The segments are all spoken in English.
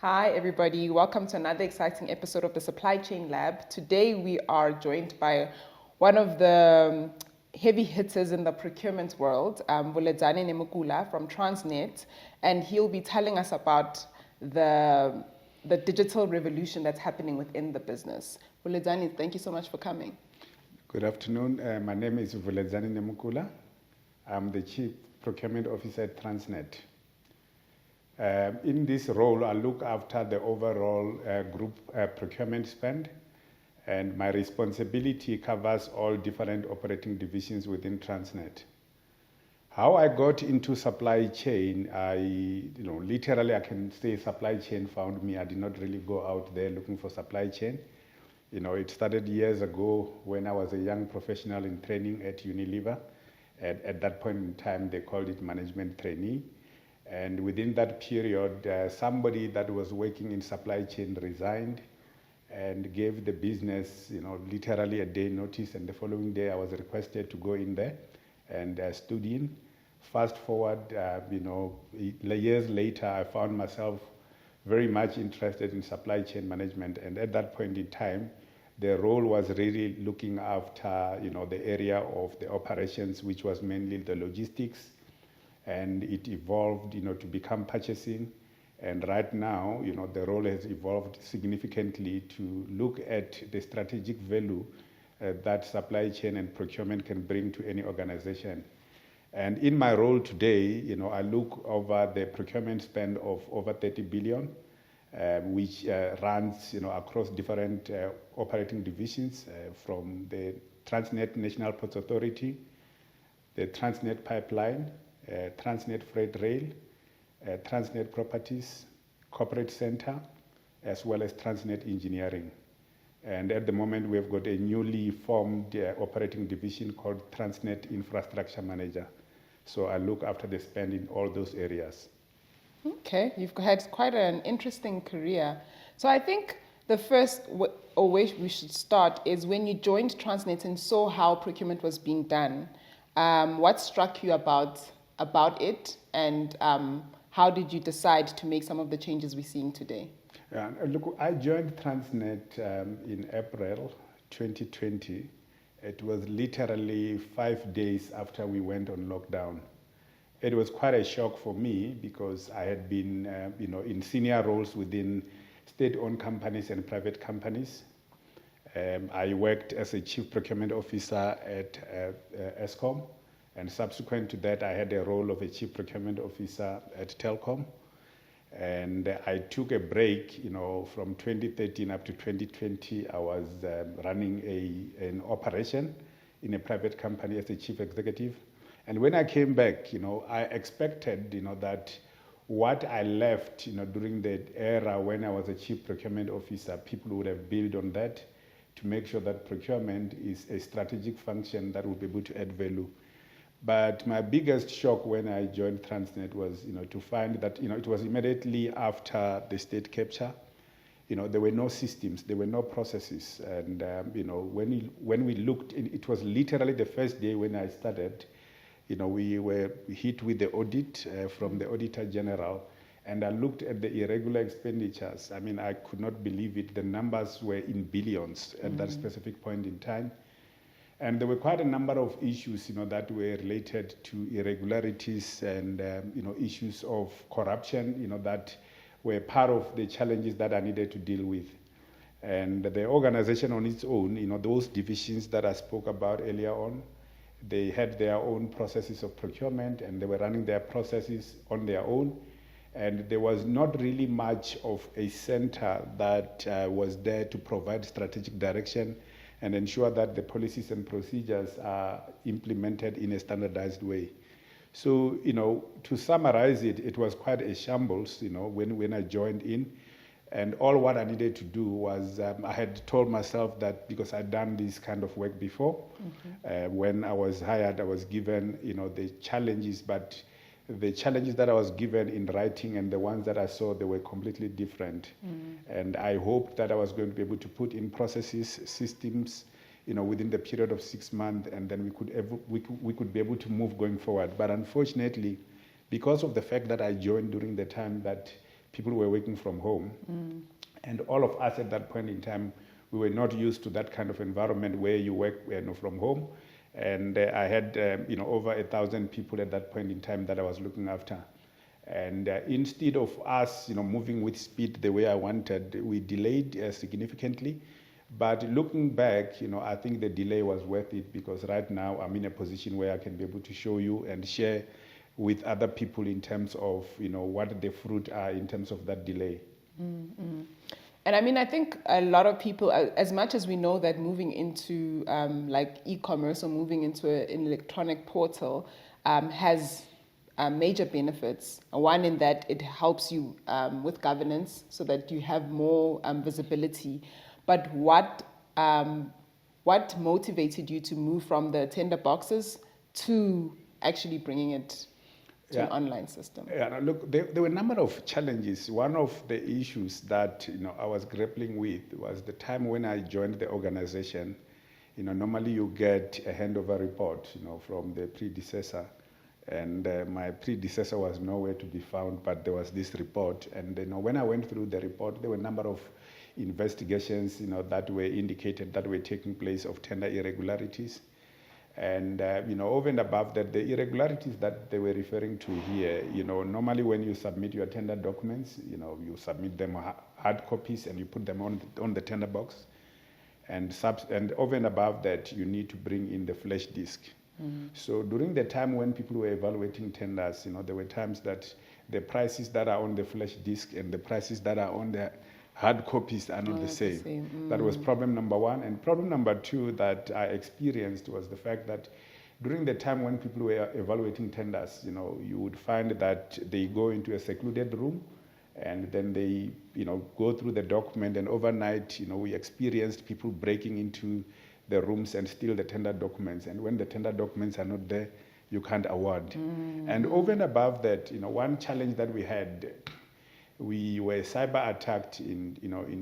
Hi, everybody. Welcome to another exciting episode of the Supply Chain Lab. Today, we are joined by one of the heavy hitters in the procurement world, Vuledzani Nemukula from Transnet, and he'll be telling us about the digital revolution that's happening within the business. Vuledzani, thank you so much for coming. Good afternoon. My name is Vuledzani Nemukula. I'm the Chief Procurement Officer at Transnet. In this role, I look after the overall group procurement spend, and my responsibility covers all different operating divisions within Transnet. How I got into supply chain, literally I can say supply chain found me. I did not really go out there looking for supply chain. It started years ago when I was a young professional in training at Unilever. At that point in time, they called it management trainee. And within that period, somebody that was working in supply chain resigned and gave the business, literally a day notice. And the following day, I was requested to go in there and stood in. Fast forward, years later, I found myself very much interested in supply chain management. And at that point in time, the role was really looking after, the area of the operations, which was mainly the logistics. And it evolved, to become purchasing. And right now, the role has evolved significantly to look at the strategic value that supply chain and procurement can bring to any organization. And in my role today, I look over the procurement spend of over 30 billion, which runs, across different operating divisions from the Transnet National Ports Authority, the Transnet Pipeline, Transnet Freight Rail, Transnet Properties, Corporate Center, as well as Transnet Engineering. And at the moment, we've got a newly formed operating division called Transnet Infrastructure Manager. So I look after the spend in all those areas. Okay, you've had quite an interesting career. So I think the first way we should start is when you joined Transnet and saw how procurement was being done. What struck you about it, and how did you decide to make some of the changes we're seeing today? Look, I joined Transnet in April 2020. It was literally 5 days after we went on lockdown. It was quite a shock for me because I had been, in senior roles within state-owned companies and private companies. I worked as a chief procurement officer at Eskom. And subsequent to that, I had a role of a chief procurement officer at Telkom. And I took a break, from 2013 up to 2020. I was running an operation in a private company as a chief executive. And when I came back, I expected, that what I left, during the era when I was a chief procurement officer, people would have built on that to make sure that procurement is a strategic function that will be able to add value. But my biggest shock when I joined Transnet was, to find that, it was immediately after the state capture. There were no systems, there were no processes. And, when we looked, it was literally the first day when I started, we were hit with the audit from the Auditor General. And I looked at the irregular expenditures. I mean, I could not believe it. The numbers were in billions at that specific point in time. And there were quite a number of issues, that were related to irregularities and, issues of corruption, that were part of the challenges that I needed to deal with. And the organization on its own, those divisions that I spoke about earlier on, they had their own processes of procurement and they were running their processes on their own. And there was not really much of a center that was there to provide strategic direction and ensure that the policies and procedures are implemented in a standardized way. So, to summarize it, it was quite a shambles, when I joined in. And all what I needed to do was, I had told myself that because I'd done this kind of work before, when I was hired, I was given, the challenges, but the challenges that I was given in writing and the ones that I saw, they were completely different. And I hoped that I was going to be able to put in processes, systems, within the period of 6 months, and then we could be able to move going forward. But unfortunately, because of the fact that I joined during the time that people were working from home. And all of us at that point in time, we were not used to that kind of environment where you work from home. And I had over 1,000 people at that point in time that I was looking after. And instead of us moving with speed the way I wanted, we delayed significantly. But looking back, I think the delay was worth it, because right now I'm in a position where I can be able to show you and share with other people in terms of what the fruit are in terms of that delay. And I mean, I think a lot of people, as much as we know that moving into like e-commerce or moving into an electronic portal has major benefits. One, in that it helps you with governance so that you have more visibility. But what motivated you to move from the tender boxes to actually bringing it to an online system? Yeah, look, there were a number of challenges. One of the issues that I was grappling with was the time when I joined the organization. Normally you get a handover report, from the predecessor, and my predecessor was nowhere to be found, but there was this report. And when I went through the report, there were a number of investigations, that were indicated that were taking place of tender irregularities. And, over and above that, the irregularities that they were referring to here, normally when you submit your tender documents, you submit them hard copies and you put them on the tender box. And over and above that, you need to bring in the flash disk. So during the time when people were evaluating tenders, there were times that the prices that are on the flash disk and the prices that are on the hard copies are not the same. That was problem number one. And problem number two that I experienced was the fact that during the time when people were evaluating tenders, you would find that they go into a secluded room and then they, go through the document, and overnight, we experienced people breaking into the rooms and steal the tender documents. And when the tender documents are not there, you can't award. And over and above that, one challenge that we had, we were cyber attacked in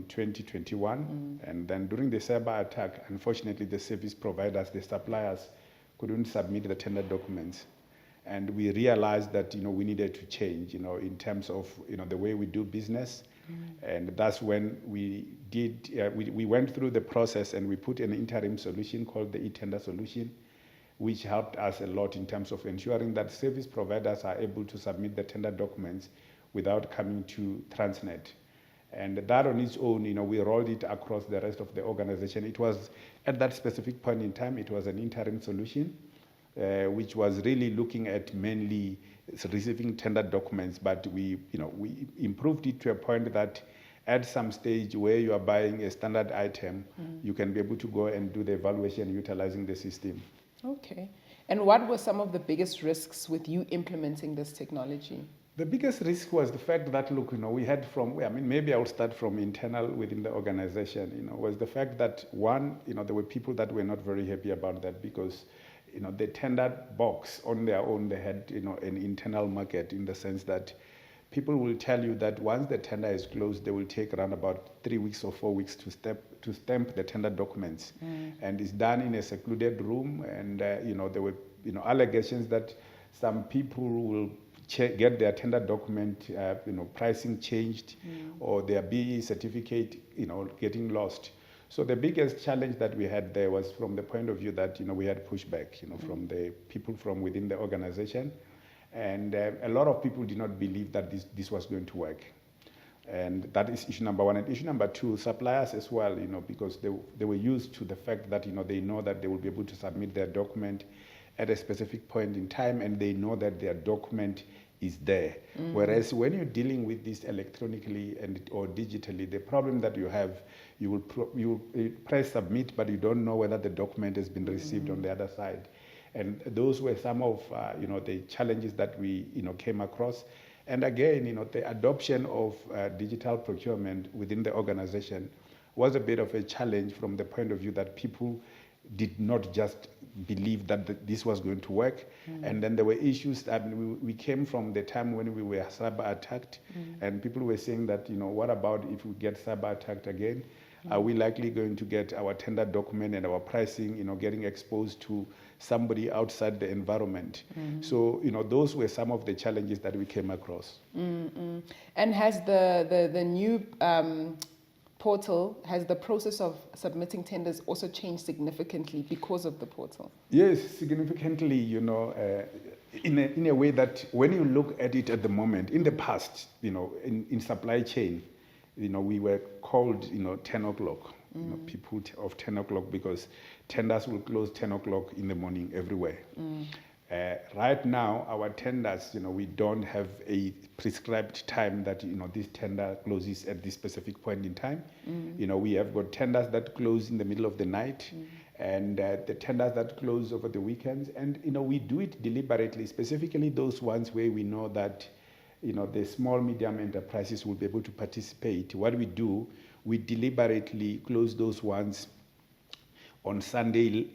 2021, and then during the cyber attack, unfortunately, the service providers, the suppliers, couldn't submit the tender documents, and we realized that we needed to change, in terms of the way we do business, and that's when we did. We went through the process and we put an interim solution called the e-tender solution, which helped us a lot in terms of ensuring that service providers are able to submit the tender documents without coming to Transnet. And that on its own, we rolled it across the rest of the organization. It was, at that specific point in time, it was an interim solution, which was really looking at mainly receiving tender documents, but we improved it to a point that at some stage where you are buying a standard item, you can be able to go and do the evaluation utilizing the system. Okay. And what were some of the biggest risks with you implementing this technology? The biggest risk was the fact that, look, we had maybe I will start from internal within the organization, was the fact that, one, there were people that were not very happy about that, because, the tender box on their own, they had, an internal market, in the sense that people will tell you that once the tender is closed, they will take around about 3 weeks or 4 weeks to stamp the tender documents. And it's done in a secluded room, and, there were, allegations that some people will get their tender document, pricing changed, or their BE certificate, getting lost. So the biggest challenge that we had there was from the point of view that, we had pushback, from the people from within the organization. And a lot of people did not believe that this was going to work. And that is issue number one. And issue number two, suppliers as well, because they were used to the fact that, they know that they will be able to submit their document at a specific point in time, and they know that their document is there. Whereas when you're dealing with this electronically or digitally, the problem that you have, you will press submit, but you don't know whether the document has been received on the other side. And those were some of the challenges that we came across. And again, the adoption of digital procurement within the organization was a bit of a challenge from the point of view that people did not just believe that this was going to work. And then there were issues. We came from the time when we were cyber attacked, and people were saying that, what about if we get cyber attacked again? Are we likely going to get our tender document and our pricing, getting exposed to somebody outside the environment? So, those were some of the challenges that we came across. And has the new portal, has the process of submitting tenders also changed significantly because of the portal? Yes, significantly, in a way that when you look at it at the moment, in the past, in supply chain, we were called, 10 o'clock, people of 10 o'clock, because tenders will close 10 o'clock in the morning everywhere. Right now, our tenders, we don't have a prescribed time that, this tender closes at this specific point in time. We have got tenders that close in the middle of the night, and the tenders that close over the weekends. And, we do it deliberately, specifically those ones where we know that, the small, medium enterprises will be able to participate. What we do, we deliberately close those ones on Sunday,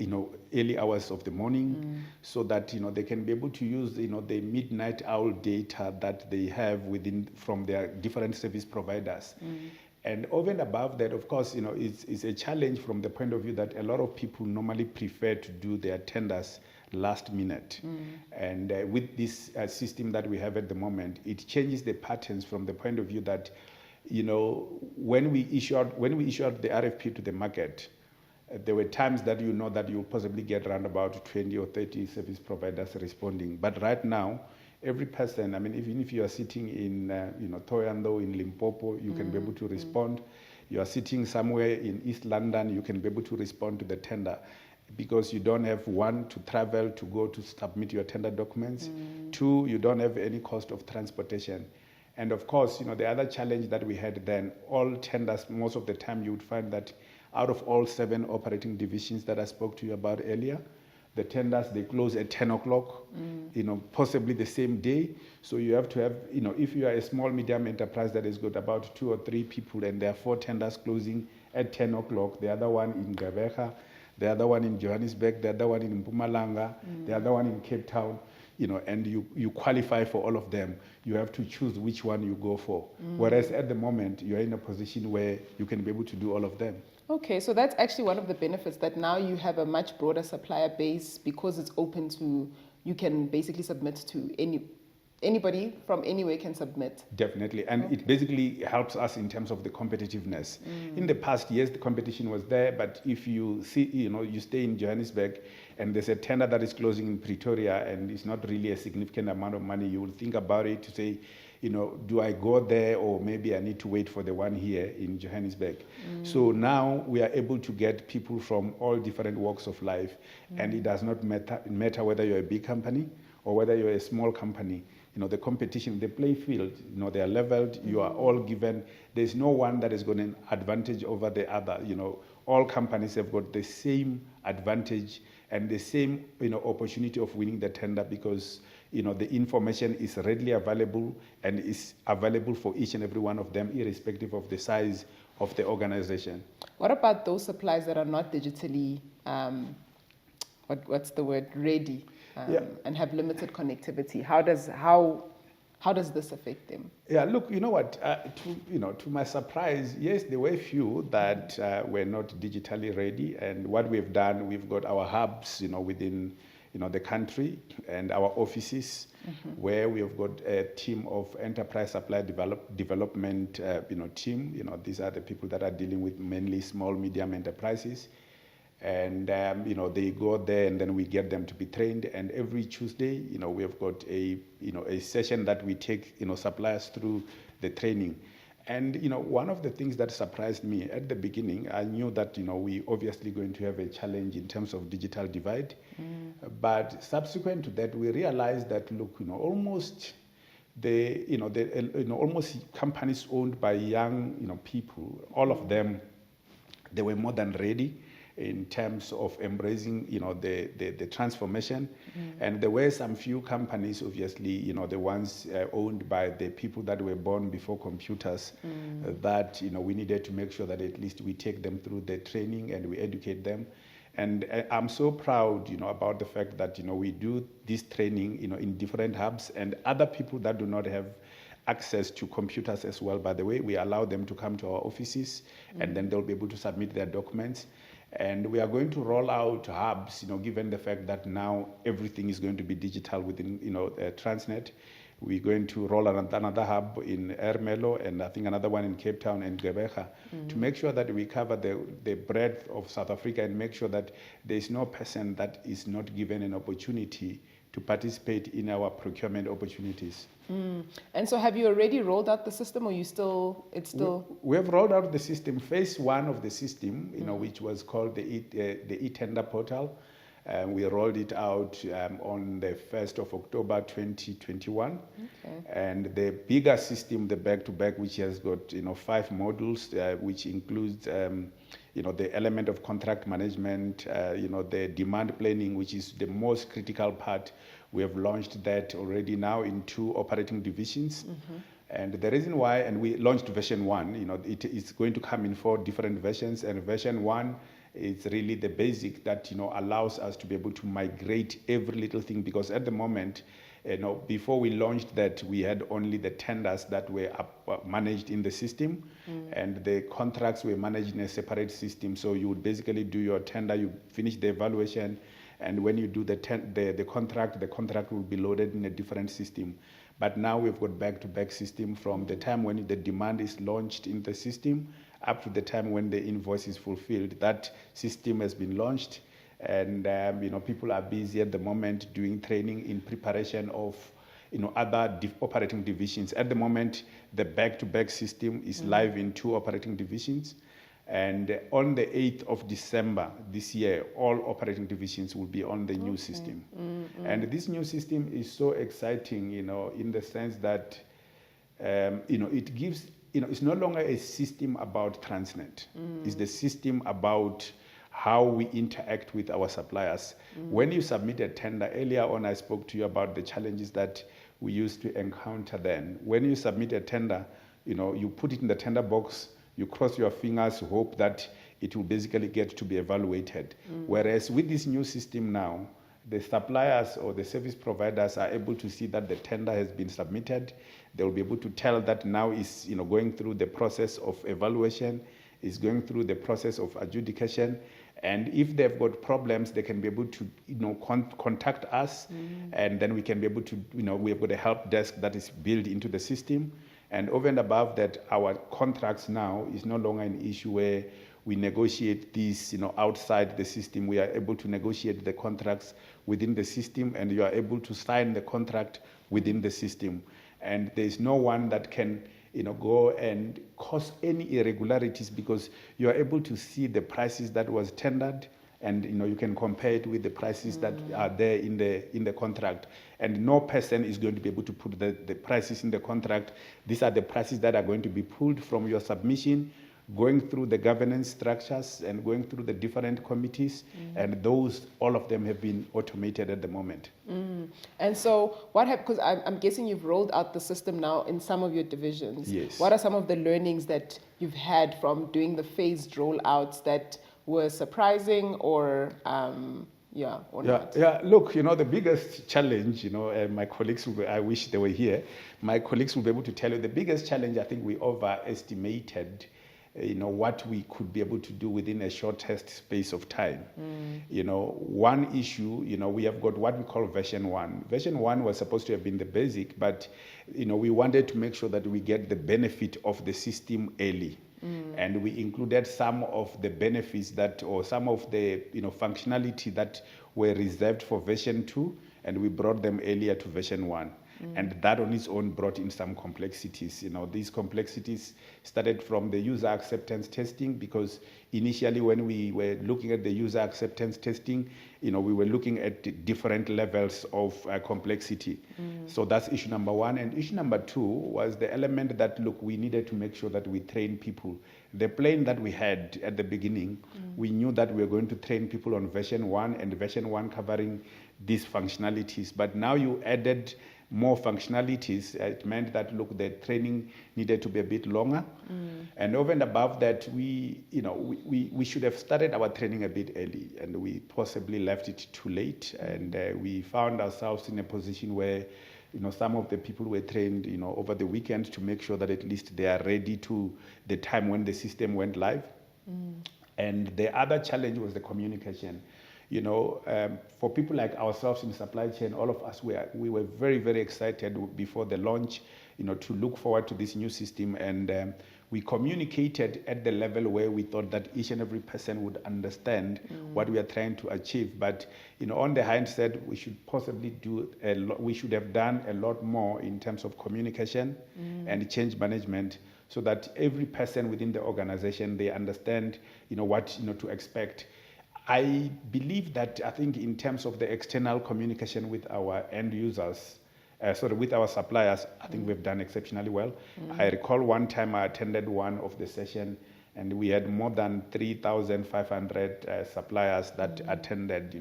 early hours of the morning, so that, they can be able to use, the midnight owl data that they have from their different service providers. And over and above that, of course, it's a challenge from the point of view that a lot of people normally prefer to do their tenders last minute. And with this system that we have at the moment, it changes the patterns from the point of view that, when we issued the RFP to the market, there were times that that you'll possibly get around about 20 or 30 service providers responding. But right now, every person, even if you are sitting in, Thohoyandou, in Limpopo, you can be able to respond. You are sitting somewhere in East London, you can be able to respond to the tender, because you don't have, one, to travel to go to submit your tender documents. Two, you don't have any cost of transportation. And of course, the other challenge that we had then, all tenders, most of the time you would find that out of all 7 operating divisions that I spoke to you about earlier, the tenders, they close at 10 o'clock, possibly the same day. So you have to have, if you are a small, medium enterprise that has got about 2 or 3 people, and there are 4 tenders closing at 10 o'clock, the other one in Gqeberha, the other one in Johannesburg, the other one in Mpumalanga, the other one in Cape Town, and you qualify for all of them, you have to choose which one you go for. Whereas at the moment, you're in a position where you can be able to do all of them. Okay, so that's actually one of the benefits, that now you have a much broader supplier base, because it's open to, you can basically submit to anybody from anywhere can submit. Definitely, and it basically helps us in terms of the competitiveness. In the past, yes, the competition was there, but if you see, you stay in Johannesburg and there's a tender that is closing in Pretoria and it's not really a significant amount of money, you will think about it to say, do I go there, or maybe I need to wait for the one here in Johannesburg? So now we are able to get people from all different walks of life, and it does not matter whether you're a big company or whether you're a small company. The competition, the play field, they are leveled, you are all given, there's no one that is going to advantage over the other. All companies have got the same advantage and the same, opportunity of winning the tender, because the information is readily available and is available for each and every one of them, irrespective of the size of the organization. What about those suppliers that are not digitally, ready, and have limited connectivity? How does this affect them? Yeah, look, you know what? To my surprise, yes, there were a few that were not digitally ready, and what we've done, we've got our hubs, within the country, and our offices, where we have got a team of enterprise supply development, team. These are the people that are dealing with mainly small, medium enterprises. And, they go there, and then we get them to be trained. And every Tuesday, we have got a session that we take, suppliers through the training. And, one of the things that surprised me at the beginning, I knew that, we obviously going to have a challenge in terms of digital divide. But subsequent to that, we realized that, look, almost almost companies owned by young, people, all of them, they were more than ready in terms of embracing, the transformation. And there were some few companies, obviously, the ones owned by the people that were born before computers, that, we needed to make sure that at least we take them through the training and we educate them. And I'm so proud, about the fact that, we do this training, in different hubs, and other people that do not have access to computers as well, by the way. We allow them to come to our offices, and then they'll be able to submit their documents. And we are going to roll out hubs, given the fact that now everything is going to be digital within, Transnet. We're going to roll out another hub in Ermelo, and I think another one in Cape Town and Gqeberha, to make sure that we cover the breadth of South Africa and make sure that there is no person that is not given an opportunity to participate in our procurement opportunities. And so have you already rolled out the system, or it's still? We have rolled out the system, phase one of the system, which was called the e-tender portal. We rolled it out on the 1st of October 2021. Okay. And the bigger system, the back-to-back, which has got 5 modules, which includes the element of contract management, the demand planning, which is the most critical part. We have launched that already now in 2 operating divisions. And the reason why, and we launched version 1, it is going to come in 4 different versions, and version 1 is really the basic that allows us to be able to migrate every little thing, because at the moment, before we launched that, we had only the tenders that were managed in the system, and the contracts were managed in a separate system. So you would basically do your tender, you finish the evaluation, and when you do the contract will be loaded in a different system. But now we've got back-to-back system from the time when the demand is launched in the system up to the time when the invoice is fulfilled. That system has been launched, and people are busy at the moment doing training in preparation of other operating divisions. At the moment, the back-to-back system is live in 2 operating divisions, and on the 8th of December this year, all operating divisions will be on the new system. And this new system is so exciting, in the sense that it gives, it's no longer a system about Transnet. It's the system about how we interact with our suppliers. When you submit a tender, earlier on I spoke to you about the challenges that we used to encounter then. When you submit a tender, you put it in the tender box, you cross your fingers, hope that it will basically get to be evaluated. Whereas with this new system now, the suppliers or the service providers are able to see that the tender has been submitted. They will be able to tell that now is going through the process of evaluation, is going through the process of adjudication, and if they've got problems, they can be able to contact us, and then we can be able to we have got a help desk that is built into the system. And over and above that, our contracts now is no longer an issue where we negotiate these, outside the system. We are able to negotiate the contracts within the system, and you are able to sign the contract within the system. And there is no one that can, go and cause any irregularities, because you are able to see the prices that was tendered, and you can compare it with the prices that are there in the contract. And no person is going to be able to put the prices in the contract. These are the prices that are going to be pulled from your submission, going through the governance structures and going through the different committees, and all of them have been automated at the moment. And so what happened, because I'm guessing you've rolled out the system now in some of your divisions. Yes. What are some of the learnings that you've had from doing the phased rollouts that were surprising or not? Yeah, look, the biggest challenge, my colleagues, I wish they were here, my colleagues will be able to tell you the biggest challenge, I think we overestimated what we could be able to do within a shortest space of time. One issue, we have got what we call version 1. Version 1 was supposed to have been the basic, but, we wanted to make sure that we get the benefit of the system early. And we included some of the benefits or some of the, functionality that were reserved for version 2, and we brought them earlier to version 1. And that on its own brought in some complexities. These complexities started from the user acceptance testing, because initially when we were looking at the user acceptance testing, we were looking at different levels of complexity. So that's issue number 1. And issue number 2 was the element that, look, we needed to make sure that we train people. The plan that we had at the beginning, we knew that we were going to train people on version 1, and version 1 covering these functionalities. But now you added more functionalities. It meant that, look, the training needed to be a bit longer. And over and above that, we should have started our training a bit early, and we possibly left it too late. And we found ourselves in a position where some of the people were trained, over the weekend to make sure that at least they are ready to the time when the system went live. And the other challenge was the communication. For people like ourselves in supply chain, all of us, we were very, very excited before the launch, to look forward to this new system. And we communicated at the level where we thought that each and every person would understand what we are trying to achieve. But, on the hindsight, we should possibly we should have done a lot more in terms of communication and change management, so that every person within the organization, they understand, what, to expect. I believe that, I think in terms of the external communication with our end users, with our suppliers, I think we've done exceptionally well. I recall one time I attended one of the session, and we had more than 3,500 suppliers that attended,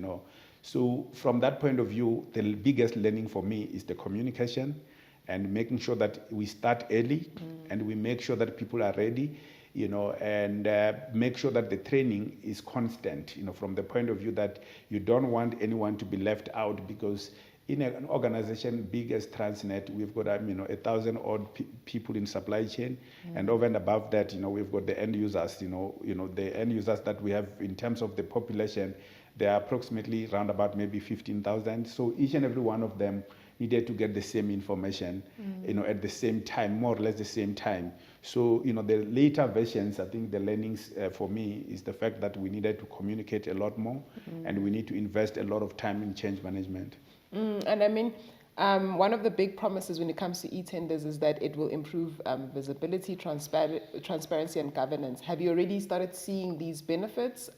So from that point of view, the biggest learning for me is the communication and making sure that we start early and we make sure that people are ready, and make sure that the training is constant, from the point of view that you don't want anyone to be left out, because in an organization big as Transnet, we've got 1,000 odd people in supply chain, and over and above that, we've got the end users. The end users that we have in terms of the population, they are approximately around about maybe 15,000. So each and every one of them needed to get the same information, at the same time, more or less the same time. So, the later versions, I think the learnings for me is the fact that we needed to communicate a lot more, and we need to invest a lot of time in change management. And I mean, one of the big promises when it comes to e-tenders is that it will improve visibility, transparency, and governance. Have you already started seeing these benefits,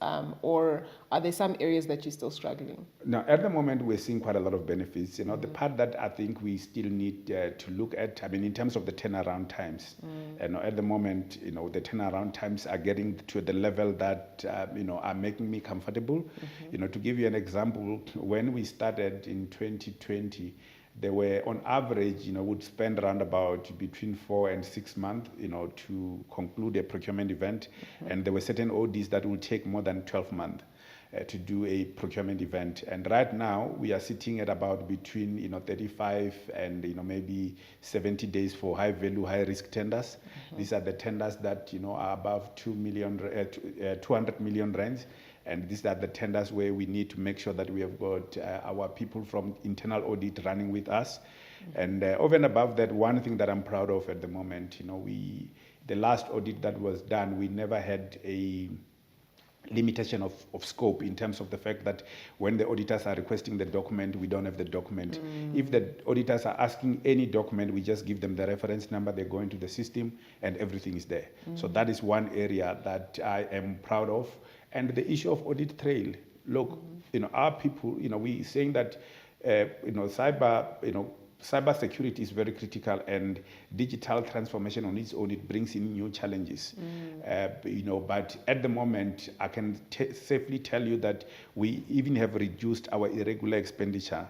or are there some areas that you're still struggling? Now, at the moment, we're seeing quite a lot of benefits. The part that I think we still need to look at, in terms of the turnaround times. At the moment, the turnaround times are getting to the level that, are making me comfortable. To give you an example, when we started in 2020, they were on average, would spend around about between 4 and 6 months, to conclude a procurement event. And there were certain ODs that would take more than 12 months to do a procurement event. And right now we are sitting at about between, 35 and, maybe 70 days for high value, high risk tenders. These are the tenders that, are above 200 million rands. And these are the tenders where we need to make sure that we have got our people from internal audit running with us. And over and above that, one thing that I'm proud of at the moment, the last audit that was done, we never had a limitation of scope in terms of the fact that when the auditors are requesting the document, we don't have the document. If the auditors are asking any document, we just give them the reference number, they go into the system, and everything is there. So that is one area that I am proud of. And the issue of audit trail, look, our people, we saying that, cyber security is very critical, and digital transformation on its own, it brings in new challenges. But at the moment, I can safely tell you that we even have reduced our irregular expenditure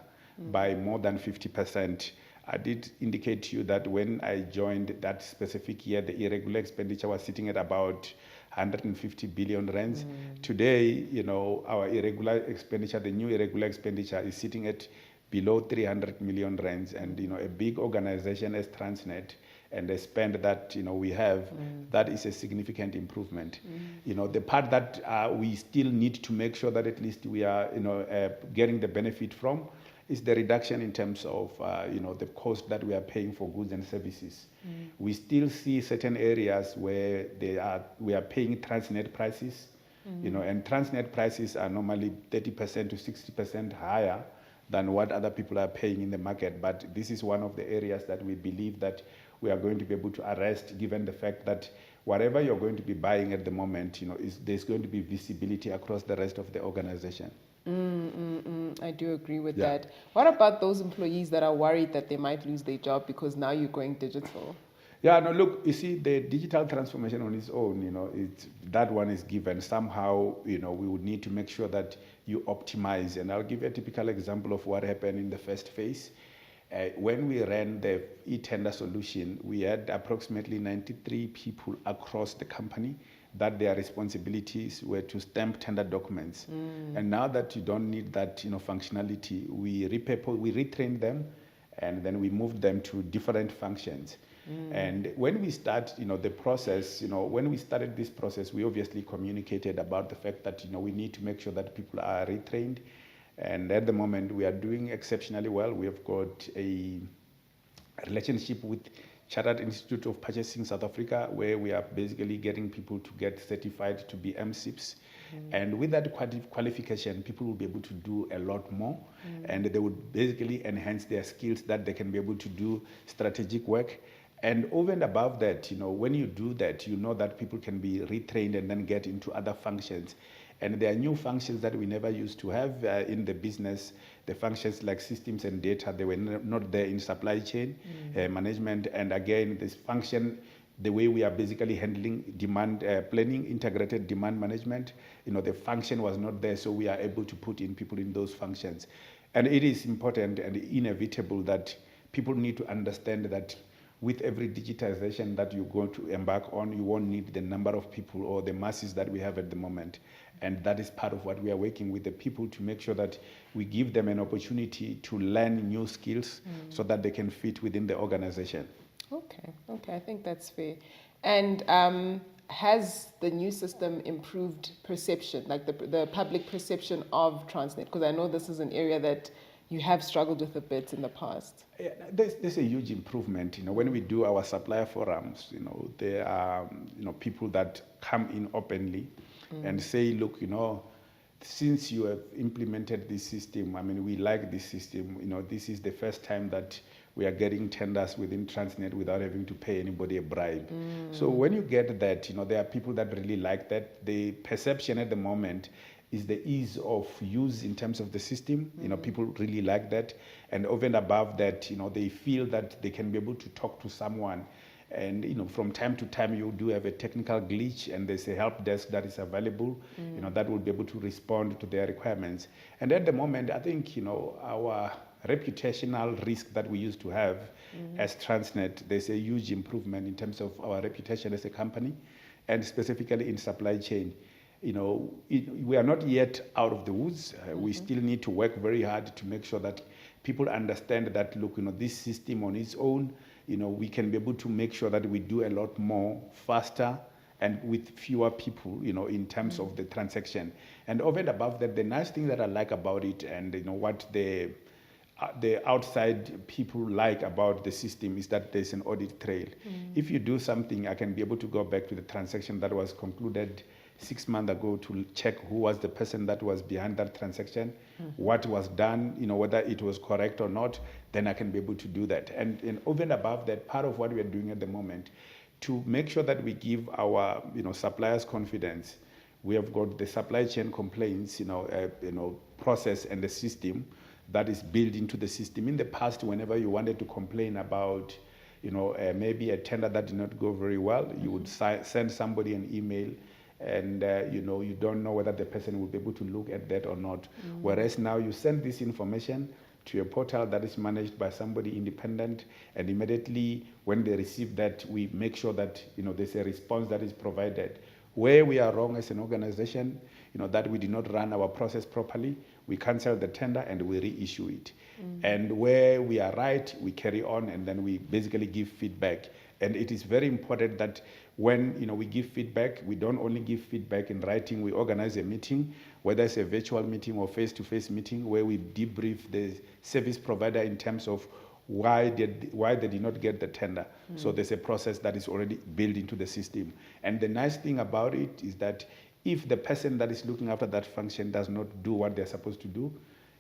by more than 50%. I did indicate to you that when I joined that specific year, the irregular expenditure was sitting at about 150 billion rands. Today, our irregular expenditure, the new irregular expenditure, is sitting at below 300 million rands. And, a big organization as Transnet and the spend that, we have, that is a significant improvement. The part that we still need to make sure that at least we are, getting the benefit from is the reduction in terms of, the cost that we are paying for goods and services. We still see certain areas where we are paying Transnet prices, and Transnet prices are normally 30% to 60% higher than what other people are paying in the market. But this is one of the areas that we believe that we are going to be able to arrest, given the fact that whatever you're going to be buying at the moment, there's going to be visibility across the rest of the organization. I do agree with that. What about those employees that are worried that they might lose their job because now you're going digital? Yeah, no, look, you see, the digital transformation on its own, that one is given. Somehow, we would need to make sure that you optimize. And I'll give you a typical example of what happened in the first phase. When we ran the e-tender solution, we had approximately 93 people across the company that their responsibilities were to stamp tender documents. And now that you don't need that functionality, we retrain them, and then we moved them to different functions. And when we start, the process, when we started this process, we obviously communicated about the fact that, we need to make sure that people are retrained. And at the moment, we are doing exceptionally well. We have got a relationship with Chartered Institute of Purchasing South Africa, where we are basically getting people to get certified to be MSIPs. And with that qualification, people will be able to do a lot more, and they would basically enhance their skills that they can be able to do strategic work. And over and above that, when you do that, that people can be retrained and then get into other functions. And there are new functions that we never used to have in the business. The functions like systems and data, they were not there in supply chain management. And again, this function, the way we are basically handling demand planning, integrated demand management, the function was not there, so we are able to put in people in those functions. And it is important and inevitable that people need to understand that with every digitization that you're going to embark on, you won't need the number of people or the masses that we have at the moment. And that is part of what we are working with the people to make sure that we give them an opportunity to learn new skills so that they can fit within the organization. Okay, I think that's fair. And has the new system improved perception, like the public perception of Transnet? Because I know this is an area that you have struggled with a bit in the past. Yeah, there's a huge improvement. When we do our supplier forums, there are people that come in openly and say, look, since you have implemented this system, we like this system. This is the first time that we are getting tenders within Transnet without having to pay anybody a bribe. So when you get that, there are people that really like that. The perception at the moment is the ease of use in terms of the system. People really like that. And over and above that, they feel that they can be able to talk to someone. And, from time to time, you do have a technical glitch and there's a help desk that is available, that will be able to respond to their requirements. And at the moment, I think, our reputational risk that we used to have as Transnet, there's a huge improvement in terms of our reputation as a company, and specifically in supply chain. We are not yet out of the woods. We still need to work very hard to make sure that people understand that, look, this system on its own, we can be able to make sure that we do a lot more faster and with fewer people, in terms of the transaction. And over and above that, the nice thing that I like about it, and what the outside people like about the system, is that there's an audit trail. If you do something, I can be able to go back to the transaction that was concluded 6 months ago to check who was the person that was behind that transaction, what was done, whether it was correct or not, then I can be able to do that. And over and above that, part of what we are doing at the moment to make sure that we give our suppliers confidence, we have got the supply chain complaints process and the system that is built into the system. In the past, whenever you wanted to complain about maybe a tender that did not go very well, you would send somebody an email, and you don't know whether the person will be able to look at that or not. Whereas now you send this information to a portal that is managed by somebody independent, and immediately when they receive that, we make sure that there's a response that is provided. Where we are wrong as an organization, that we did not run our process properly, we cancel the tender and we reissue it. And where we are right, we carry on, and then we basically give feedback. And it is very important that when we give feedback, we don't only give feedback in writing. We organize a meeting, whether it's a virtual meeting or face-to-face meeting, where we debrief the service provider in terms of why they did not get the tender. So there's a process that is already built into the system. And the nice thing about it is that if the person that is looking after that function does not do what they're supposed to do,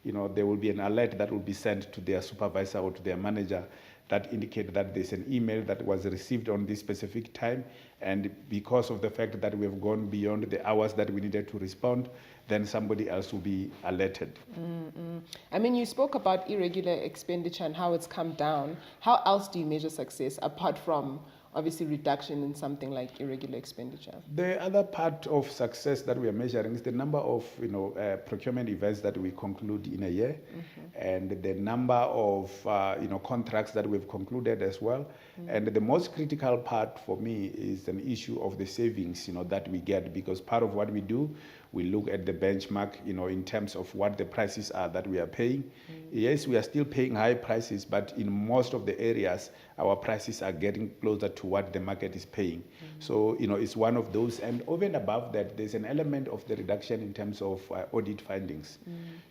there will be an alert that will be sent to their supervisor or to their manager that indicate that there's an email that was received on this specific time, and because of the fact that we have gone beyond the hours that we needed to respond, then somebody else will be alerted. You spoke about irregular expenditure and how it's come down. How else do you measure success apart from obviously reduction in something like irregular expenditure? The other part of success that we are measuring is the number of procurement events that we conclude in a year, and the number of contracts that we've concluded as well. And the most critical part for me is an issue of the savings that we get, because part of what we do, We look at the benchmark, in terms of what the prices are that we are paying. Yes, we are still paying high prices, but in most of the areas, our prices are getting closer to what the market is paying. So, it's one of those. And over and above that, there's an element of the reduction in terms of audit findings.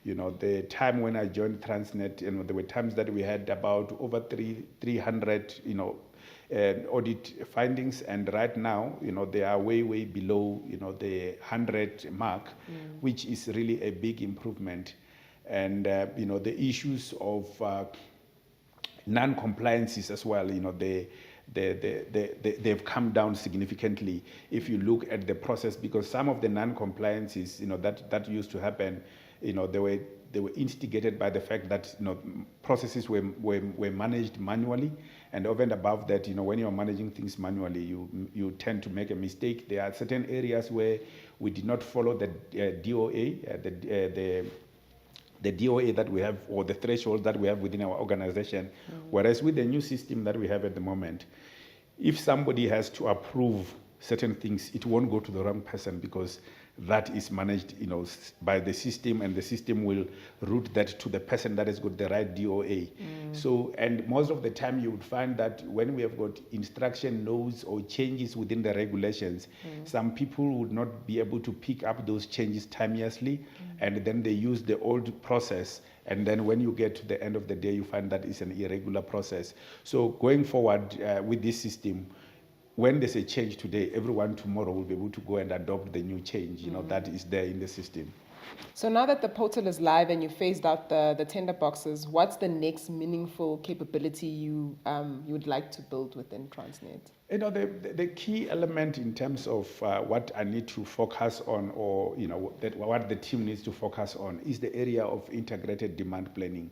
The time when I joined Transnet, there were times that we had about over 300, audit findings, and right now, they are way below, the 100 mark, which is really a big improvement. And the issues of non-compliances as well, they've come down significantly if you look at the process, because some of the non-compliances, that used to happen, they were instigated by the fact that processes were managed manually, and over and above that, when you're managing things manually, you tend to make a mistake. There are certain areas where we did not follow the DOA, the DOA that we have, or the threshold that we have within our organization. Whereas with the new system that we have at the moment, if somebody has to approve certain things, it won't go to the wrong person, because that is managed, by the system, and the system will route that to the person that has got the right DOA. So, and most of the time you would find that when we have got instruction notes or changes within the regulations, some people would not be able to pick up those changes timeously, and then they use the old process. And then when you get to the end of the day, you find that it's an irregular process. So going forward with this system, when there's a change today, everyone tomorrow will be able to go and adopt the new change, that is there in the system. So now that the portal is live and you phased out the tender boxes, what's the next meaningful capability you would like to build within Transnet? The key element in terms of what I need to focus on, or what the team needs to focus on, is the area of integrated demand planning.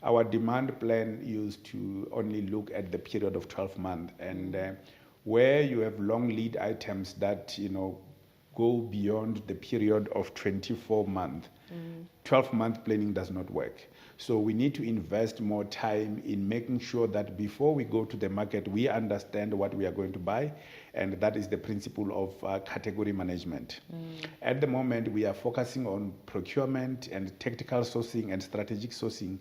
Our demand plan used to only look at the period of 12 months, and where you have long lead items that go beyond the period of 24 months, 12-month planning does not work. So we need to invest more time in making sure that before we go to the market, we understand what we are going to buy, and that is the principle of category management. At the moment, we are focusing on procurement and tactical sourcing and strategic sourcing,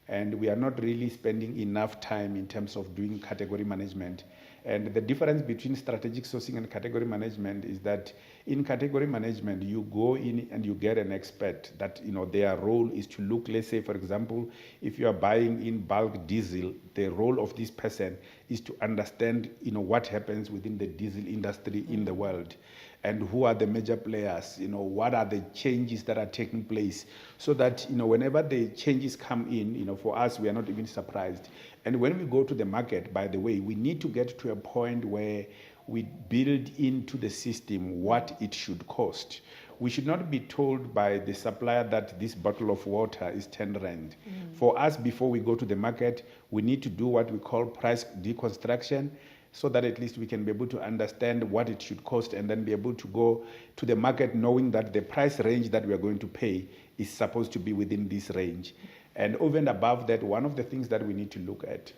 and we are not really spending enough time in terms of doing category management. And the difference between strategic sourcing and category management is that in category management, you go in and you get an expert that, their role is to look, let's say, for example, if you are buying in bulk diesel, the role of this person is to understand, what happens within the diesel industry in the world, and who are the major players, what are the changes that are taking place, so that, whenever the changes come in, for us, we are not even surprised. And when we go to the market, by the way, we need to get to a point where we build into the system what it should cost. We should not be told by the supplier that this bottle of water is 10 rand. For us, before we go to the market, we need to do what we call price deconstruction, so that at least we can be able to understand what it should cost, and then be able to go to the market knowing that the price range that we are going to pay is supposed to be within this range. And over and above that, one of the things that we need to look at,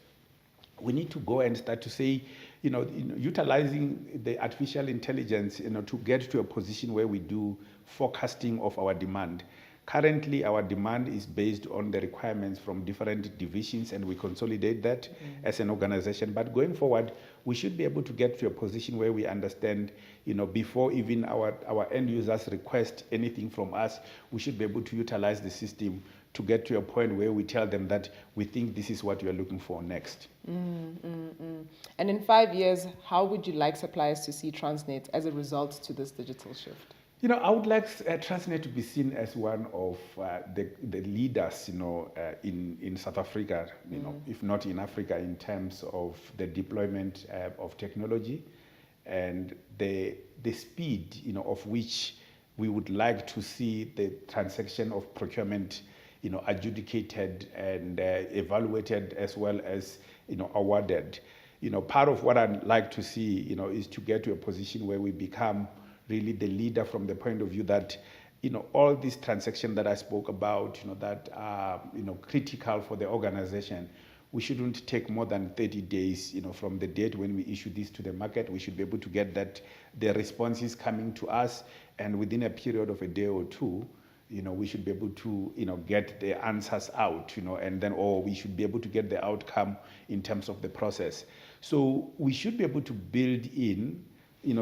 we need to go and start to say, utilizing the artificial intelligence, to get to a position where we do forecasting of our demand. Currently, our demand is based on the requirements from different divisions, and we consolidate that as an organization. But going forward, we should be able to get to a position where we understand, before even our end users request anything from us, we should be able to utilize the system to get to a point where we tell them that we think this is what you are looking for next. And in 5 years, how would you like suppliers to see Transnet as a result to this digital shift? I would like Transnet to be seen as one of the leaders, in South Africa, if not in Africa, in terms of the deployment of technology, and the speed, of which we would like to see the transaction of procurement, adjudicated and evaluated, as well as, awarded. Part of what I'd like to see, is to get to a position where we become really the leader from the point of view that, all these transactions that I spoke about, that are, critical for the organization, we shouldn't take more than 30 days, from the date when we issue this to the market. We should be able to get that, the responses coming to us, and within a period of a day or two, we should be able to, get the answers out, and then, or we should be able to get the outcome in terms of the process. So we should be able to build in,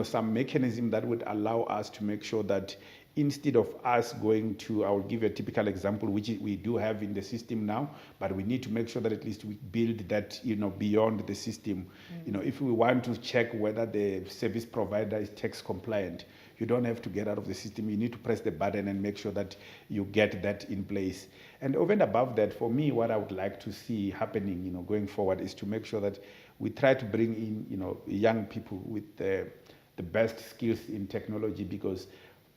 some mechanism that would allow us to make sure that instead of us going to, I will give you a typical example, which we do have in the system now, but we need to make sure that at least we build that, beyond the system. If we want to check whether the service provider is tax compliant, you don't have to get out of the system. You need to press the button and make sure that you get that in place. And over and above that, for me, what I would like to see happening, going forward, is to make sure that we try to bring in, young people with the best skills in technology, because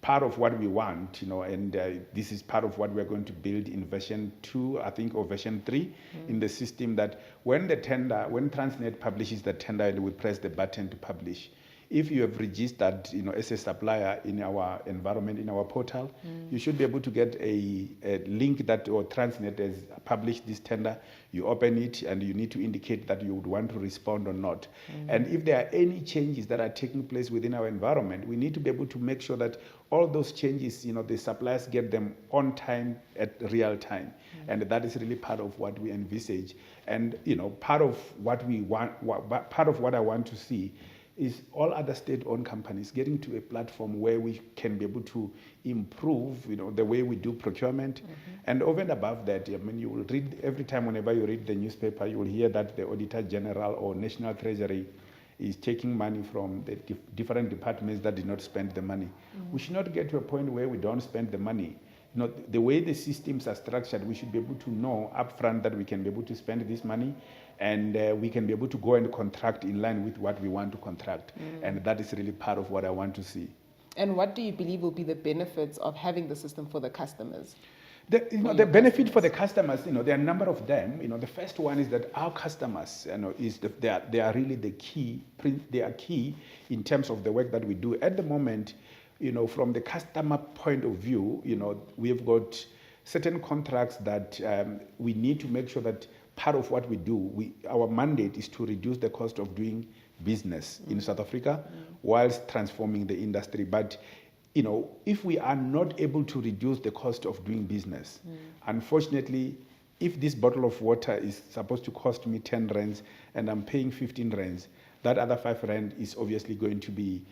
part of what we want, and this is part of what we're going to build in version 2, I think, or version 3 in the system, that when Transnet publishes the tender and we press the button to publish, if you have registered, as a supplier in our environment, in our portal, you should be able to get a link that, or Transnet has published this tender. You open it and you need to indicate that you would want to respond or not. And if there are any changes that are taking place within our environment, we need to be able to make sure that all those changes, the suppliers get them on time, at real time. And that is really part of what we envisage. And, part of what we want, part of what I want to see is all other state-owned companies getting to a platform where we can be able to improve, the way we do procurement. And over and above that, you will read, every time whenever you read the newspaper, you will hear that the Auditor General or National Treasury is taking money from the different departments that did not spend the money. We should not get to a point where we don't spend the money. The way the systems are structured, we should be able to know upfront that we can be able to spend this money, and we can be able to go and contract in line with what we want to contract. And that is really part of what I want to see. And what do you believe will be the benefits of having the system for the customers? The benefit for the customers, there are a number of them. The first one is that our customers, they are really the key. They are key in terms of the work that we do at the moment. From the customer point of view, we have got certain contracts that we need to make sure that part of what we do, our mandate is to reduce the cost of doing business in South Africa whilst transforming the industry. But if we are not able to reduce the cost of doing business, unfortunately, if this bottle of water is supposed to cost me 10 rands and I'm paying 15 rands, that other 5 rand is obviously going to be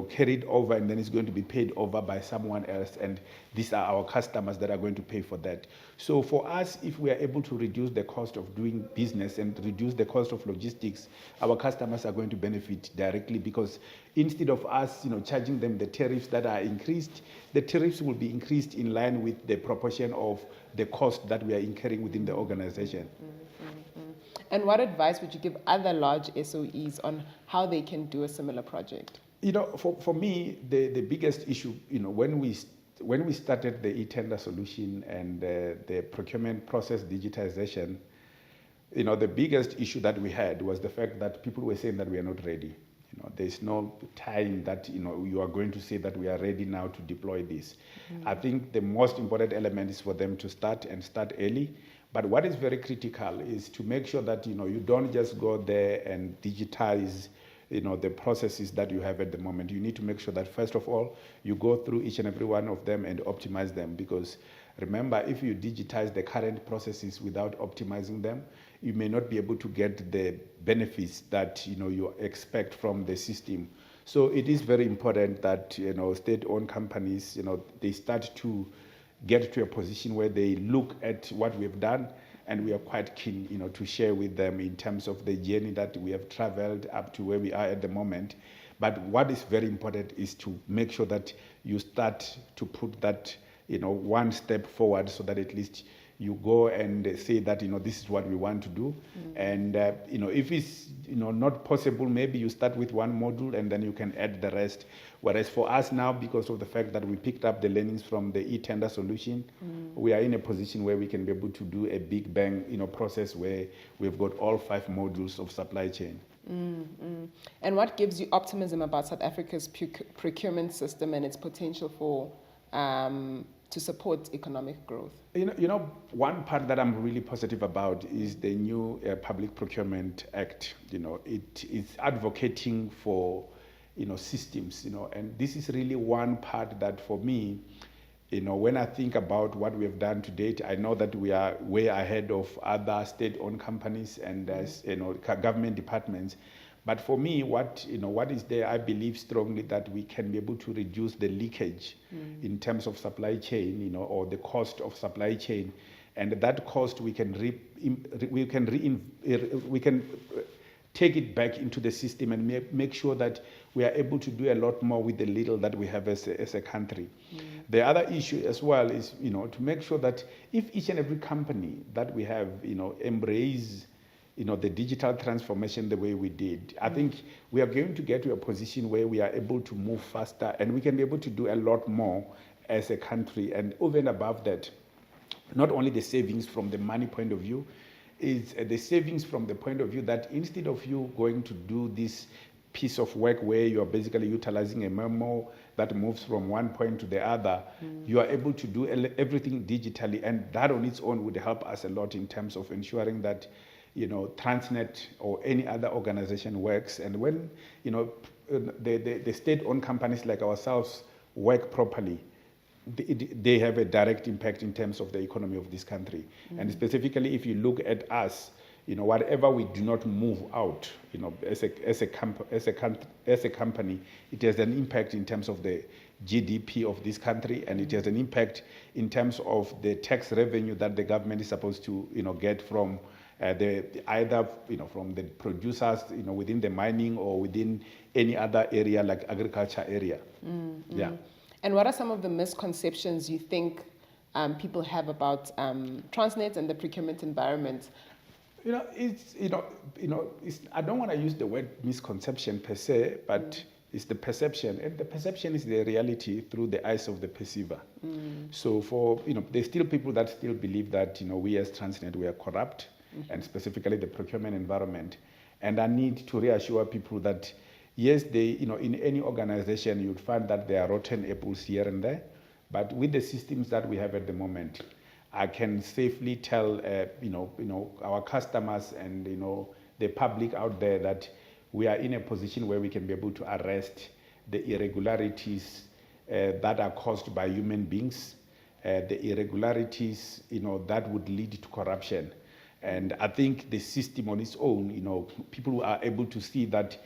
carried over, and then it's going to be paid over by someone else, and these are our customers that are going to pay for that. So for us, if we are able to reduce the cost of doing business and reduce the cost of logistics, our customers are going to benefit directly, because instead of us charging them the tariffs that are increased, the tariffs will be increased in line with the proportion of the cost that we are incurring within the organization. And what advice would you give other large SOEs on how they can do a similar project? For me, the biggest issue, when we started the e-tender solution and the procurement process digitization, the biggest issue that we had was the fact that people were saying that we are not ready. There's no time that you are going to say that we are ready now to deploy this. I think the most important element is for them to start early. But what is very critical is to make sure that you don't just go there and digitize the processes that you have at the moment. You need to make sure that, first of all, you go through each and every one of them and optimize them, because remember, if you digitize the current processes without optimizing them, you may not be able to get the benefits that you expect from the system. So it is very important that state-owned companies they start to get to a position where they look at what we've done, and we are quite keen to share with them in terms of the journey that we have traveled up to where we are at the moment. But what is very important is to make sure that you start to put that one step forward, so that at least you go and say that this is what we want to do. And if it's not possible, maybe you start with one module and then you can add the rest. Whereas for us now, because of the fact that we picked up the learnings from the e-tender solution, we are in a position where we can be able to do a big bang process where we've got all 5 modules of supply chain. And what gives you optimism about South Africa's procurement system and its potential for to support economic growth? One part that I'm really positive about is the new Public Procurement Act. It is advocating for systems, and this is really one part that for me, when I think about what we have done to date, I know that we are way ahead of other state-owned companies and government departments. But for me, what is there, I believe strongly that we can be able to reduce the leakage in terms of supply chain, or the cost of supply chain, and that cost we can take it back into the system and make sure that we are able to do a lot more with the little that we have as a country. The other issue as well is, to make sure that if each and every company that we have, embrace, the digital transformation the way we did, I think we are going to get to a position where we are able to move faster and we can be able to do a lot more as a country. And over and above that, not only the savings from the money point of view, is the savings from the point of view that instead of you going to do this piece of work where you are basically utilizing a memo that moves from one point to the other, you are able to do everything digitally, and that on its own would help us a lot in terms of ensuring that Transnet or any other organization works. And when the state-owned companies like ourselves work properly, they have a direct impact in terms of the economy of this country. And specifically, if you look at us, whatever we do not move out, as a company, it has an impact in terms of the GDP of this country, and it has an impact in terms of the tax revenue that the government is supposed to, get from either from the producers, within the mining or within any other area like agriculture area. Yeah. And what are some of the misconceptions you think people have about Transnet and the procurement environment? I don't want to use the word misconception per se, but it's the perception, and the perception is the reality through the eyes of the perceiver. So there's still people that still believe that we as Transnet, we are corrupt, and specifically the procurement environment. And I need to reassure people that yes, in any organization, you'd find that there are rotten apples here and there, but with the systems that we have at the moment, I can safely tell, our customers and, the public out there that we are in a position where we can be able to arrest the irregularities that are caused by human beings, the irregularities, that would lead to corruption. And I think the system on its own, people are able to see that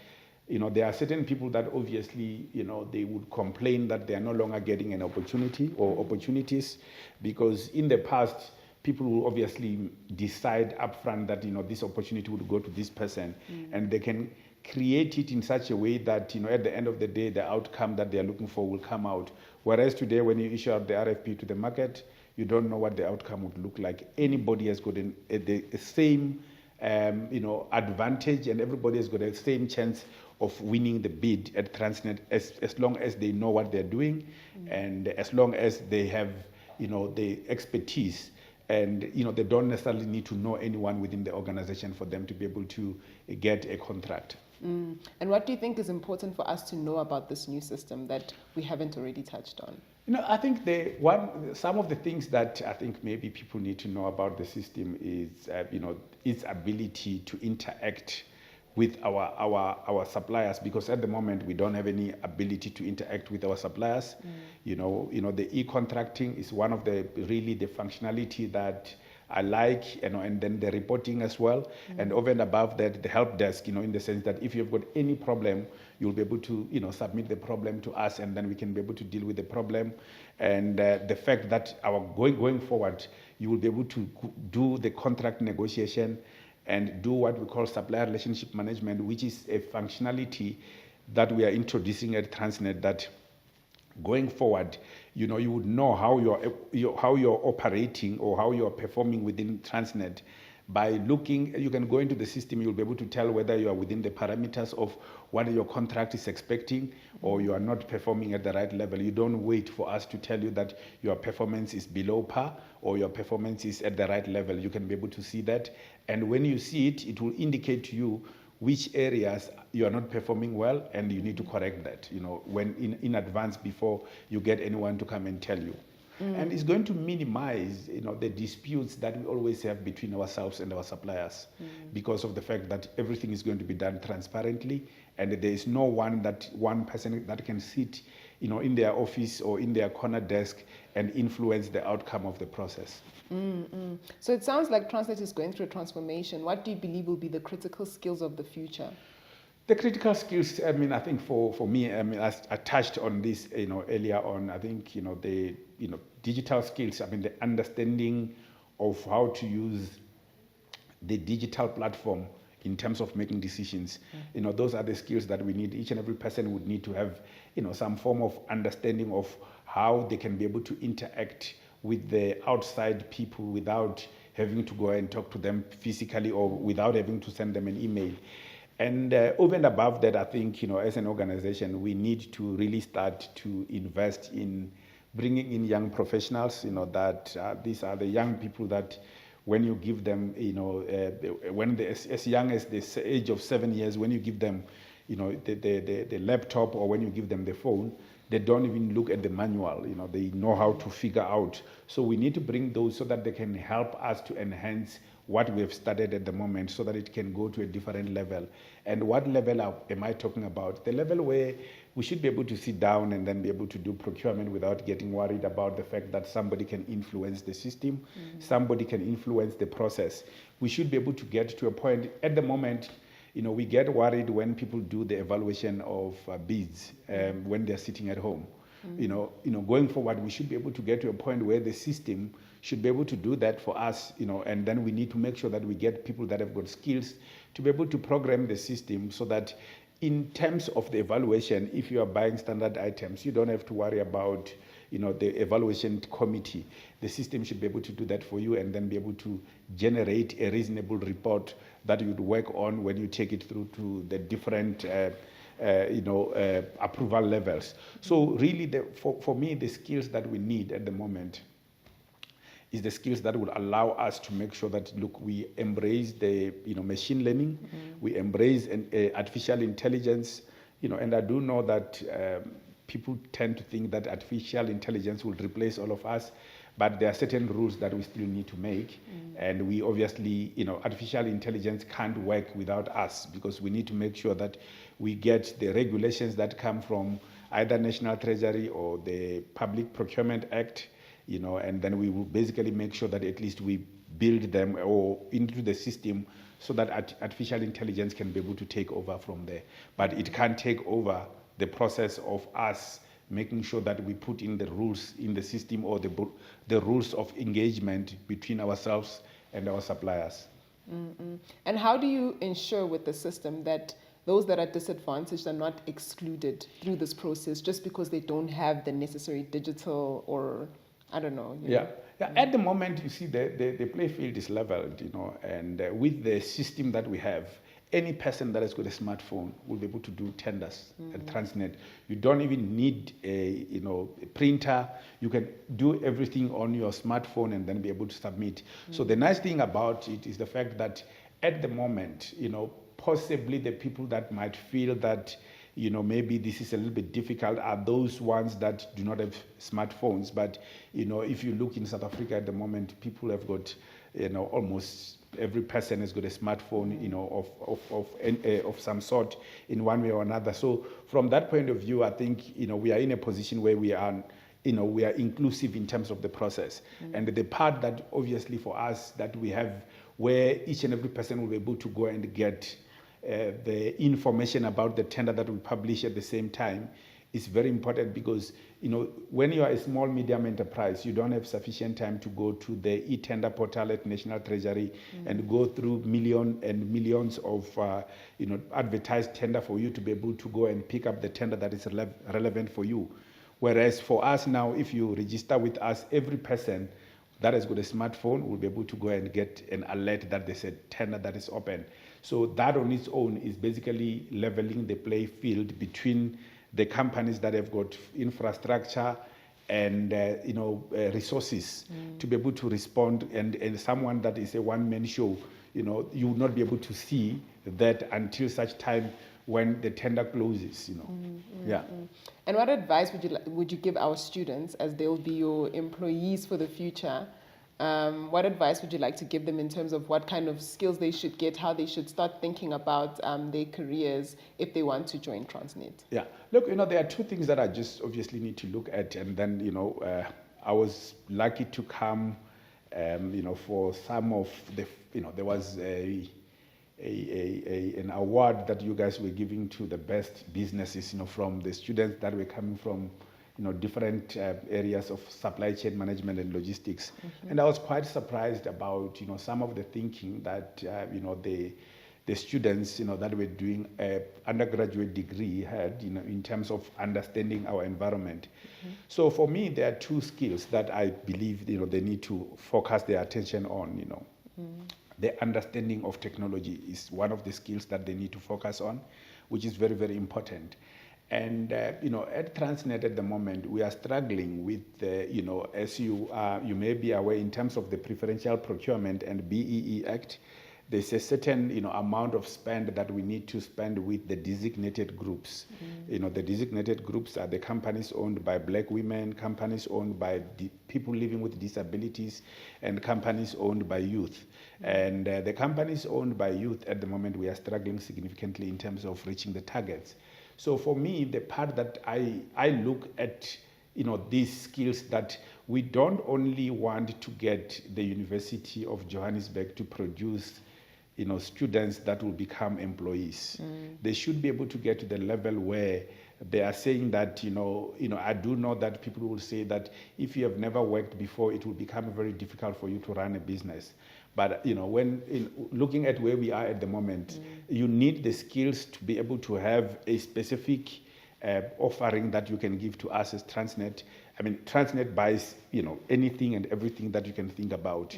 there are certain people that obviously, they would complain that they are no longer getting an opportunity or opportunities, because in the past, people will obviously decide upfront that, this opportunity would go to this person, and they can create it in such a way that, at the end of the day, the outcome that they are looking for will come out. Whereas today, when you issue out the RFP to the market, you don't know what the outcome would look like. Anybody has got the same advantage, and everybody has got the same chance of winning the bid at Transnet as long as they know what they're doing, and as long as they have the expertise, and they don't necessarily need to know anyone within the organization for them to be able to get a contract. And what do you think is important for us to know about this new system that we haven't already touched on? I think some of the things that I think maybe people need to know about the system is its ability to interact with our suppliers, because at the moment we don't have any ability to interact with our suppliers. The e-contracting is one of the functionality that I like, and then the reporting as well, and over and above that, the help desk, in the sense that if you've got any problem, you'll be able to, submit the problem to us, and then we can be able to deal with the problem. And the fact that going forward, you will be able to do the contract negotiation and do what we call supplier relationship management, which is a functionality that we are introducing at Transnet that going forward, you would know how you're operating or how you're performing within Transnet by looking. You can go into the system, you'll be able to tell whether you are within the parameters of what your contract is expecting, or you are not performing at the right level. You don't wait for us to tell you that your performance is below par or your performance is at the right level. You can be able to see that, and when you see it, it will indicate to you which areas you are not performing well, and you need to correct that, when in advance before you get anyone to come and tell you. And it's going to minimize, the disputes that we always have between ourselves and our suppliers, because of the fact that everything is going to be done transparently, and there is no one person that can sit, in their office or in their corner desk and influence the outcome of the process. So it sounds like Transnet is going through a transformation. What do you believe will be the critical skills of the future? The critical skills, I think for me, I touched on this, earlier on. I think, the, digital skills, the understanding of how to use the digital platform in terms of making decisions. Those are the skills that we need. Each and every person would need to have, some form of understanding of how they can be able to interact with the outside people without having to go and talk to them physically, or without having to send them an email. And over and above that, I think, as an organization, we need to really start to invest in bringing in young professionals, that these are the young people that when you give them, when they, as young as the age of 7 years, when you give them, the laptop, or when you give them the phone, they don't even look at the manual, they know how to figure out. So we need to bring those so that they can help us to enhance what we have started at the moment, so that it can go to a different level. And what level am I talking about? The level where we should be able to sit down and then be able to do procurement without getting worried about the fact that somebody can influence the system, somebody can influence the process. We should be able to get to a point. At the moment, we get worried when people do the evaluation of bids when they're sitting at home. Going forward, we should be able to get to a point where the system should be able to do that for us, and then we need to make sure that we get people that have got skills to be able to program the system, so that in terms of the evaluation, if you are buying standard items, you don't have to worry about, the evaluation committee. The system should be able to do that for you, and then be able to generate a reasonable report that you'd work on when you take it through to the different approval levels. So really, for me, the skills that we need at the moment is the skills that will allow us to make sure that, look, we embrace the machine learning, we embrace artificial intelligence, and I do know that people tend to think that artificial intelligence will replace all of us, but there are certain rules that we still need to make, and we obviously, artificial intelligence can't work without us, because we need to make sure that we get the regulations that come from either National Treasury or the Public Procurement Act, and then we will basically make sure that at least we build them or into the system, so that artificial intelligence can be able to take over from there. But it can't take over the process of us making sure that we put in the rules in the system, or the rules of engagement between ourselves and our suppliers. And how do you ensure with the system that those that are disadvantaged are not excluded through this process just because they don't have the necessary digital, or I don't know? Yeah. At the moment, you see, the play field is leveled, and with the system that we have, any person that has got a smartphone will be able to do tenders at Transnet. You don't even need a printer. You can do everything on your smartphone and then be able to submit. So the nice thing about it is the fact that at the moment, possibly the people that might feel that maybe this is a little bit difficult are those ones that do not have smartphones. But if you look in South Africa at the moment, people have got almost every person has got a smartphone, of some sort in one way or another. So from that point of view, I think, we are in a position where we are, we are inclusive in terms of the process. And the part that obviously for us that we have, where each and every person will be able to go and get the information about the tender that we publish at the same time is very important, because when you are a small medium enterprise, you don't have sufficient time to go to the e-tender portal at National Treasury and go through millions and millions of advertised tender for you to be able to go and pick up the tender that is relevant for you. Whereas for us now, if you register with us, every person that has got a smartphone will be able to go and get an alert that there's a tender that is open. So that on its own is basically leveling the play field between the companies that have got infrastructure and resources to be able to respond, and someone that is a one-man show, you would not be able to see that until such time when the tender closes, Yeah. And what advice would you give our students, as they'll be your employees for the future? What advice would you like to give them in terms of what kind of skills they should get, how they should start thinking about their careers if they want to join Transnet? Yeah. Look, there are two things that I just obviously need to look at. And then, I was lucky to come, for some of the, there was an award that you guys were giving to the best businesses, from the students that were coming from, different areas of supply chain management and logistics. And I was quite surprised about, some of the thinking that, the students, that were doing an undergraduate degree had, in terms of understanding our environment. So for me, there are two skills that I believe, they need to focus their attention on, The understanding of technology is one of the skills that they need to focus on, which is very, very important. And, at Transnet at the moment, we are struggling with, as you may be aware, in terms of the Preferential Procurement and BEE Act, there's a certain, amount of spend that we need to spend with the designated groups. The designated groups are the companies owned by Black women, companies owned by people living with disabilities, and companies owned by youth. And the companies owned by youth at the moment, we are struggling significantly in terms of reaching the targets. So for me, the part that I look at, these skills, that we don't only want to get the University of Johannesburg to produce, students that will become employees. They should be able to get to the level where they are saying that, I do know that people will say that if you have never worked before, it will become very difficult for you to run a business. But, when looking at where we are at the moment, you need the skills to be able to have a specific offering that you can give to us as Transnet. I mean, Transnet buys, anything and everything that you can think about,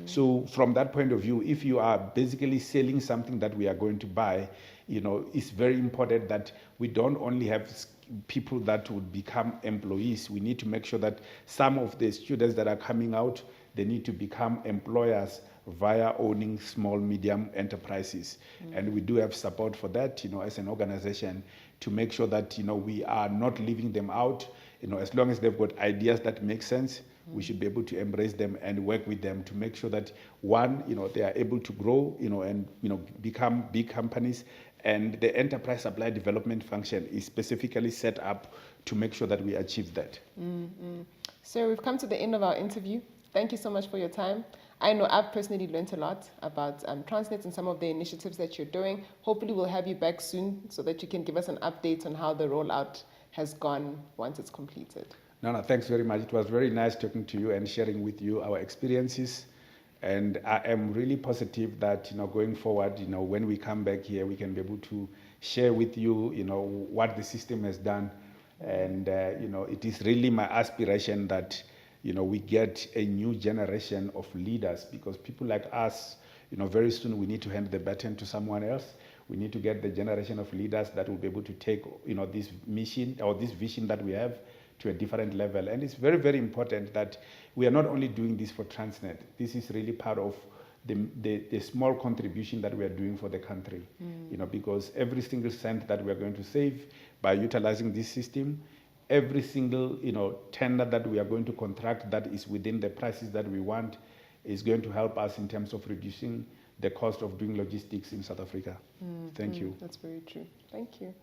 So from that point of view, if you are basically selling something that we are going to buy, it's very important that we don't only have people that would become employees. We need to make sure that some of the students that are coming out, they need to become employers via owning small, medium enterprises. And we do have support for that, as an organization, to make sure that, we are not leaving them out. As long as they've got ideas that make sense, we should be able to embrace them and work with them to make sure that, one, they are able to grow, and, become big companies. And the enterprise supply development function is specifically set up to make sure that we achieve that. So we've come to the end of our interview. Thank you so much for your time. I know I've personally learned a lot about Transnet and some of the initiatives that you're doing. Hopefully we'll have you back soon so that you can give us an update on how the rollout has gone once it's completed. No, thanks very much. It was very nice talking to you and sharing with you our experiences. And I am really positive that, going forward, when we come back here, we can be able to share with you, what the system has done. And, it is really my aspiration that, we get a new generation of leaders, because people like us, very soon we need to hand the baton to someone else. We need to get the generation of leaders that will be able to take, this mission or this vision that we have to a different level. And it's very, very important that we are not only doing this for Transnet. This is really part of the small contribution that we are doing for the country, because every single cent that we are going to save by utilizing this system, every single, tender that we are going to contract that is within the prices that we want is going to help us in terms of reducing the cost of doing logistics in South Africa. Thank you. That's very true. Thank you.